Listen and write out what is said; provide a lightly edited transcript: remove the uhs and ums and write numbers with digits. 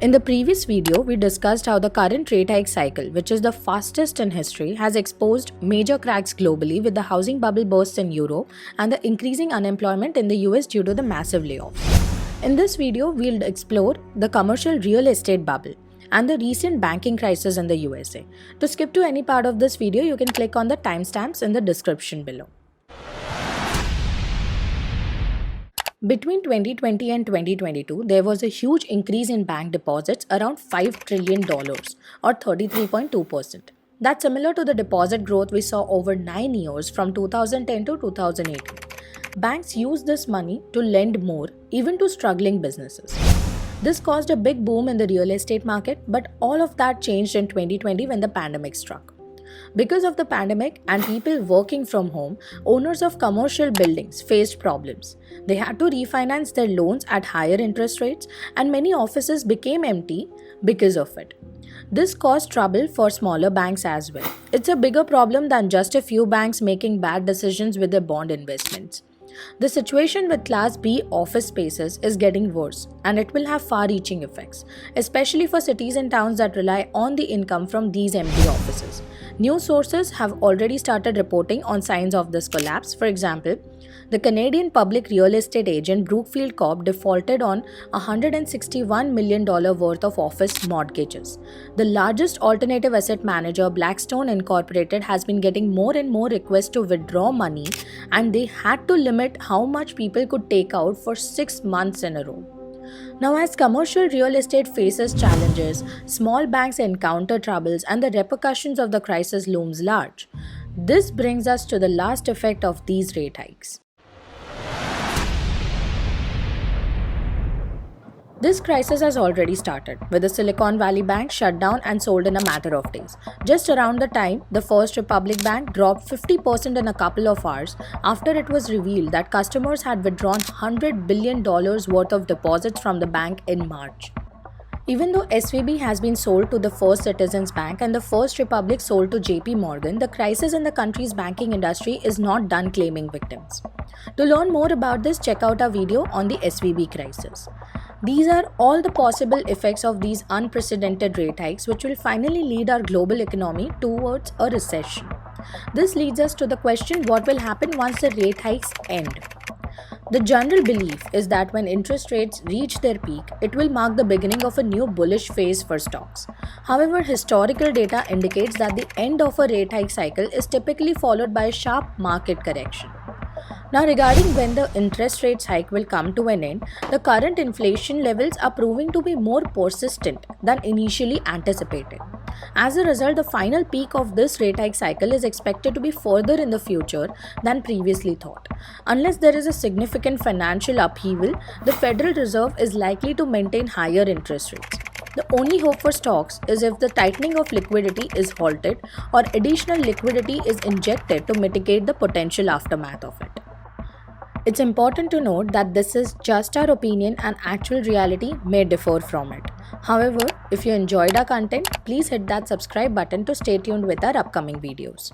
In the previous video, we discussed how the current rate hike cycle, which is the fastest in history, has exposed major cracks globally with the housing bubble bursts in Europe and the increasing unemployment in the US due to the massive layoffs. In this video, we'll explore the commercial real estate bubble and the recent banking crisis in the USA. To skip to any part of this video, you can click on the timestamps in the description below. Between 2020 and 2022, there was a huge increase in bank deposits around $5 trillion or 33.2%. That's similar to the deposit growth we saw over 9 years from 2010 to 2018. Banks used this money to lend more, even to struggling businesses. This caused a big boom in the real estate market, but all of that changed in 2020 when the pandemic struck. Because of the pandemic and people working from home, owners of commercial buildings faced problems. They had to refinance their loans at higher interest rates, and many offices became empty because of it. This caused trouble for smaller banks as well. It's a bigger problem than just a few banks making bad decisions with their bond investments. The situation with Class B office spaces is getting worse, and it will have far-reaching effects, especially for cities and towns that rely on the income from these empty offices. News sources have already started reporting on signs of this collapse. For example, the Canadian public real estate agent Brookfield Corp defaulted on $161 million worth of office mortgages. The largest alternative asset manager, Blackstone Incorporated, has been getting more and more requests to withdraw money, and they had to limit how much people could take out for 6 months in a row. Now, as commercial real estate faces challenges, small banks encounter troubles, and the repercussions of the crisis looms large. This brings us to the last effect of these rate hikes. This crisis has already started, with the Silicon Valley Bank shut down and sold in a matter of days. Just around the time, the First Republic Bank dropped 50% in a couple of hours after it was revealed that customers had withdrawn $100 billion worth of deposits from the bank in March. Even though SVB has been sold to the First Citizens Bank and the First Republic sold to JP Morgan, the crisis in the country's banking industry is not done claiming victims. To learn more about this, check out our video on the SVB crisis. These are all the possible effects of these unprecedented rate hikes, which will finally lead our global economy towards a recession. This leads us to the question, what will happen once the rate hikes end? The general belief is that when interest rates reach their peak, it will mark the beginning of a new bullish phase for stocks. However, historical data indicates that the end of a rate hike cycle is typically followed by a sharp market correction. Now, regarding when the interest rates hike will come to an end, the current inflation levels are proving to be more persistent than initially anticipated. As a result, the final peak of this rate hike cycle is expected to be further in the future than previously thought. Unless there is a significant financial upheaval, the Federal Reserve is likely to maintain higher interest rates. The only hope for stocks is if the tightening of liquidity is halted or additional liquidity is injected to mitigate the potential aftermath of it. It's important to note that this is just our opinion and actual reality may differ from it. However, if you enjoyed our content, please hit that subscribe button to stay tuned with our upcoming videos.